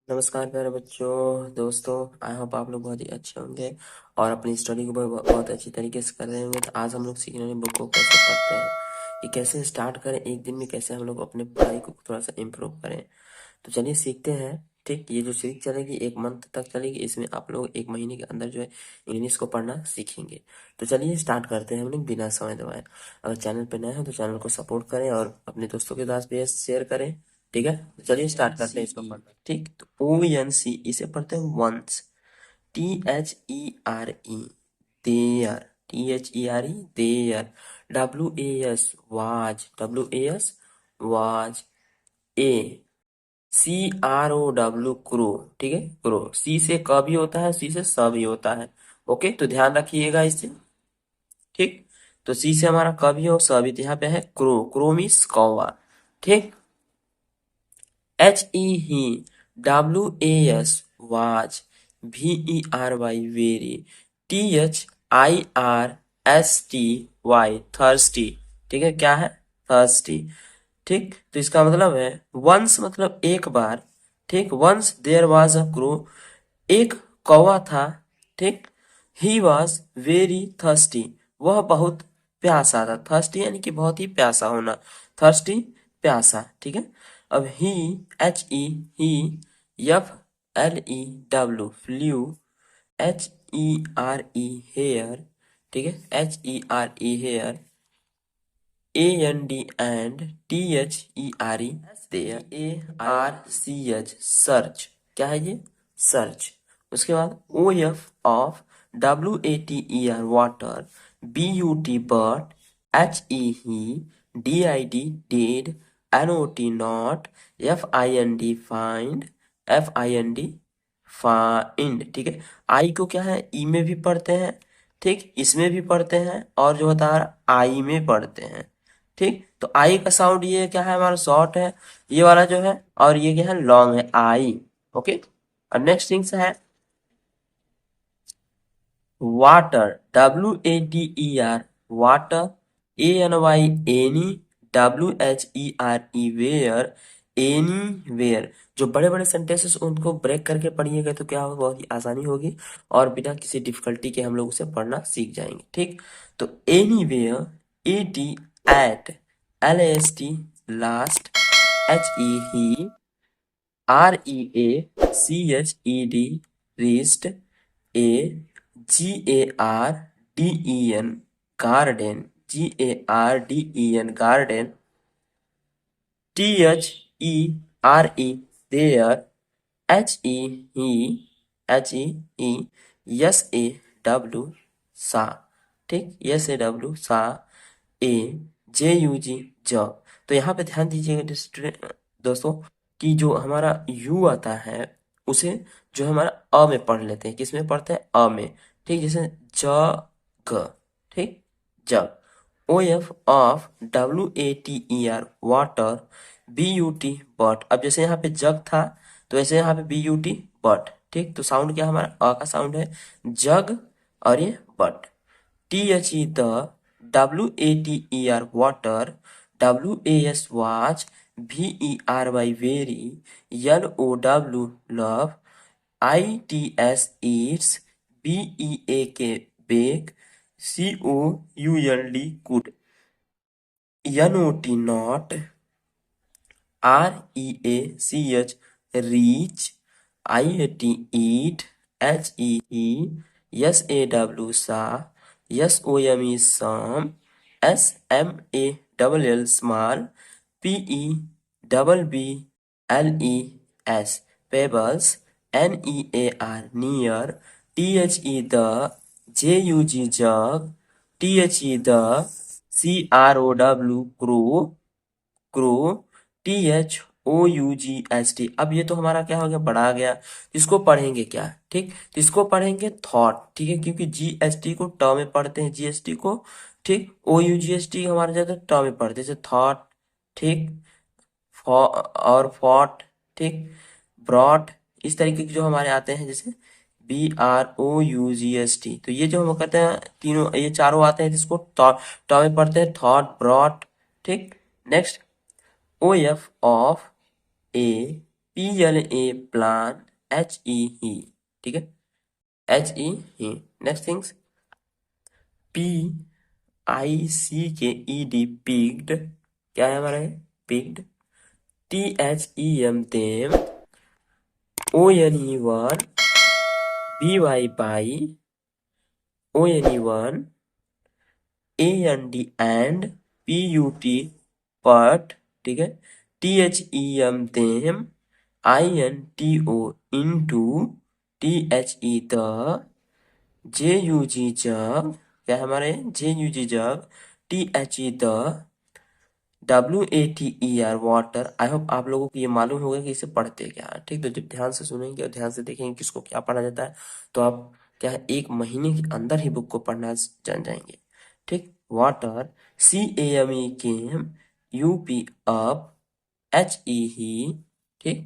नमस्कार प्यारे बच्चों दोस्तों। आई होप आप लोग बहुत ही अच्छे होंगे और अपनी स्टडी को बहुत अच्छी तरीके से कर रहे होंगे। तो आज हम लोग सीखने वाले बुक को कैसे पढ़ते हैं, ये कैसे स्टार्ट करें, एक दिन में कैसे हम लोग अपने पढ़ाई को थोड़ा सा इम्प्रूव करें। तो चलिए सीखते हैं। ठीक, ये जो सीरीज चलेगी 1 मंथ तक चलेगी। इसमें आप लोग 1 महीने के अंदर जो है इंग्लिश को पढ़ना सीखेंगे। तो चलिए स्टार्ट करते हैं हम लोग बिना समय दबाए। अगर चैनल पे नए हो तो चैनल को सपोर्ट करें और अपने दोस्तों के साथ भी शेयर करें। ठीक है, तो चलिए स्टार्ट करते हैं इसको पढ़ना। ठीक, तो ONC इसे पढ़ते हैं once. THERE there, THERE there. WAS was, WAS was. A CROW crow, ठीक है, क्रो। सी से क भी होता है, सी से स भी होता है। ओके, तो ध्यान रखिएगा इससे। ठीक, तो सी से हमारा क भी हो, स भी। तो यहाँ पे है क्रो, क्रो मीन्स कौवा। ठीक, HE WAS was, VERY very, THIRSTY thirsty. ठीक है, क्या है? थर्स्टी। ठीक, तो इसका मतलब है वंस मतलब एक बार। ठीक, once there was a crow, एक कौवा था। ठीक, ही वॉज वेरी थर्स्टी, वह बहुत प्यासा था। थर्स्टी यानी कि बहुत ही प्यासा होना, थर्स्टी प्यासा। ठीक है, अब he, HE he, FLEW flew, HERE here. ठीक है, HERE here, AND THERE there, ARCH search. क्या है ये? सर्च। उसके बाद OF of, WATER water, BUT but, HE DID did, NOT not, FIND find, FIND find. ठीक है, आई को क्या है? ई में भी पढ़ते हैं, ठीक, इसमें भी पढ़ते हैं, और जो होता है आई में पढ़ते हैं। ठीक, तो आई का साउंड ये क्या है? हमारा शॉर्ट है ये वाला जो है, और ये क्या है? लॉन्ग है, आई। ओके, और नेक्स्ट थिंग्स है water, WATER water, ANY any, WHERE where, anywhere. जो बड़े बड़े सेंटेंसेस उनको ब्रेक करके पढ़िएगा तो क्या होगा? बहुत ही आसानी होगी और बिना किसी डिफिकल्टी के हम लोग उसे पढ़ना सीख जाएंगे। ठीक, तो anywhere, AT at, LAST last, HE REACHED reached, GARDEN garden, GARDEN garden, THERE there, HEHESAW सा। ठीक, SAW सा, JUG जॉब। तो यहाँ पे ध्यान दीजिएगा दोस्तों कि जो हमारा यू आता है उसे जो हमारा अ में पढ़ लेते हैं। किस में पढ़ते हैं? अ में। ठीक, जैसे जग। ठीक, जग। OF of, WATER water, BUT but. अब जैसे यहाँ पे जग था तो वैसे यहाँ पे BUT बट। ठीक, तो साउंड क्या हमारा? अ का साउंड है, जग, और ये but. THE the, WATER water, WAS watch, VERY very, LOW love, ITS eats, BEAK bake, COULD could, NOT not, REACH reach, IAT eat, HEE SAW sa, SOME some, SMALL small, PEBBLES pebbles, NEAR near, THE the, JUG jug, THE the, CROW crow, crow, THOUGHT। अब ये तो हमारा क्या हो गया? बढ़ा गया। इसको पढ़ेंगे क्या? ठीक, तो इसको पढ़ेंगे थॉट। ठीक है, क्योंकि GST को ट में पढ़ते हैं, GST को। ठीक, OUGST हमारे ज्यादा ट में पढ़ते हैं, जैसे थॉट। ठीक, और फॉट। ठीक, ब्रॉट। इस तरीके के जो हमारे आते हैं, जैसे BROUGST। तो ये जो हम कहते हैं तीनों, ये चारों आते हैं जिसको ट में पढ़ते हैं, थॉट, ब्रॉट। ठीक, next OF of, A PLA plan, HE ही, ठीक है, HE he. Next things, PICKED पिग्ड, क्या है हमारा ये पिग्ड, THEM तेम, ONE1 BY by, ONE1 AND and PUT पट, ठीक है, THEM तेम, INTO into, THE the, JUG जग, क्या है हमारे JUG jug, THE the, WATER water. I hope आप लोगों को ये मालूम होगा कि इसे पढ़ते क्या है, ठीक। तो जब ध्यान से सुनेंगे और ध्यान से देखेंगे किसको क्या पढ़ा जाता है, तो आप क्या है एक महीने के अंदर ही बुक को पढ़ना जान जाएंगे, ठीक। Water, CAME came, UP up, HE ही, ठीक,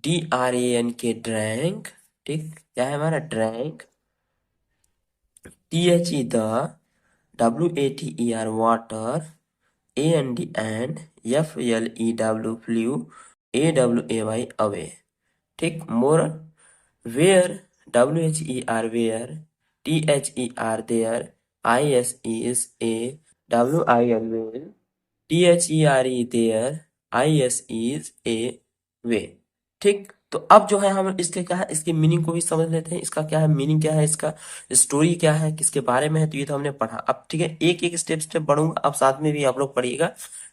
DRAN के ड्रैंक, ठीक, क्या है हमारा drank, THE the, WATER water, and FLEW flew, AWAY away, ठीक। Moral, where, WHER where, THER there, IS a, WIL will, THERE there, IS a way, ठीक। तो अब जो है हम इसके क्या है इसके मीनिंग को भी समझ लेते हैं, इसका क्या है मीनिंग, क्या है इसका स्टोरी, क्या है किसके बारे में है। तो ये तो हमने पढ़ा, अब ठीक है एक एक स्टेप स्टेप बढ़ूंगा, अब साथ में भी आप लोग पढ़िएगा,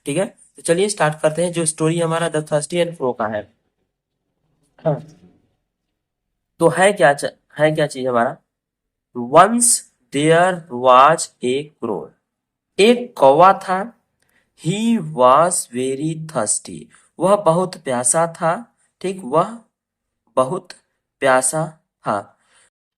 ठीक है। तो चलिए स्टार्ट करते हैं। जो स्टोरी हमारा द थर्स्टी एंड फ्रो का है, हाँ, तो है क्या चीज हमारा, once there was a crow, एक कौवा था, ही वॉज वेरी थर्स्टी, वह बहुत प्यासा था, ठीक, वह बहुत प्यासा था।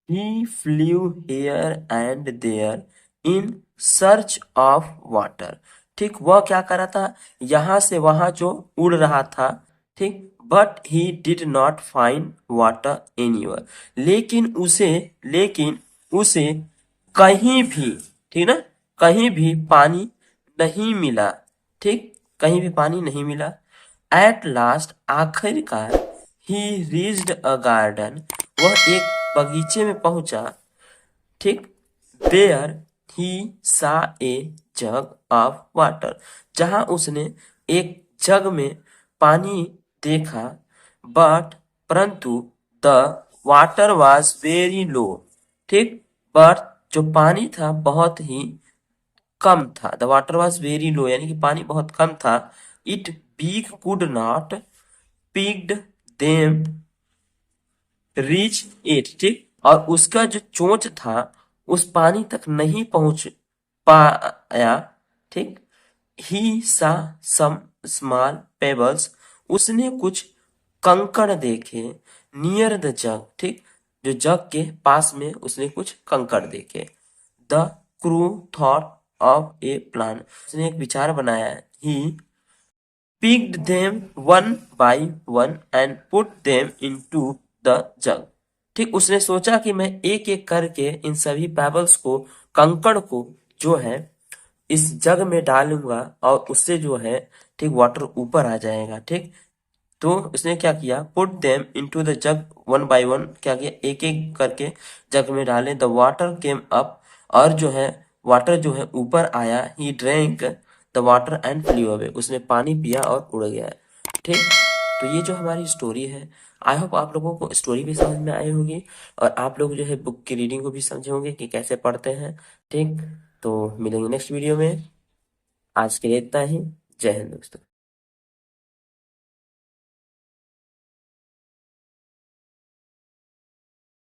He flew here and there in search of water, ठीक, वह क्या कर रहा था, यहां से वहां जो उड़ रहा था, ठीक, but he did not find water anywhere, लेकिन उसे कहीं भी, ठीक ना, कहीं भी पानी नहीं मिला, ठीक, कहीं भी पानी नहीं मिला। एट लास्ट, आखिरकार, ही रीच्ड अ गार्डन, वह एक बगीचे में पहुंचा, ठीक, देयर ही सा ए जग ऑफ वाटर, जहां उसने एक जग में पानी देखा, बट परंतु the water was very low, ठीक, बट जो पानी था बहुत ही कम था। The water was very low यानी कि पानी बहुत कम था। It beak could not picked them reach it, ठीक, और उसका जो चोंच था उस पानी तक नहीं पहुंच पाया, ठीक। ही सा सम स्मॉल पेबल्स, उसने कुछ कंकड़ देखे, नियर द जग, ठीक, जो जग के पास में उसने कुछ कंकड़ देखे। The crew thought of A plan, उसने एक विचार बनाया। ही picked them one by one and put them into the jug, ठीक, उसने सोचा कि मैं एक एक करके इन सभी पेबल्स को, कंकड़ को जो है इस जग में डालूंगा और उससे जो है, ठीक, वाटर ऊपर आ जाएगा, ठीक। तो उसने क्या किया, put them into the jug one by one, क्या किया एक एक करके जग में डाले। द वाटर केम अप, और जो है वाटर जो है ऊपर आया। He drank the water and flu away, उसने पानी पिया और उड़ गया, ठीक। तो ये जो हमारी स्टोरी है, आई होप आप लोगों को स्टोरी भी समझ में आई होगी और आप लोग जो है बुक की रीडिंग को भी समझे होंगे कि कैसे पढ़ते हैं, ठीक। तो मिलेंगे नेक्स्ट वीडियो में, आज के लिए इतना ही। जय हिंद दोस्तों।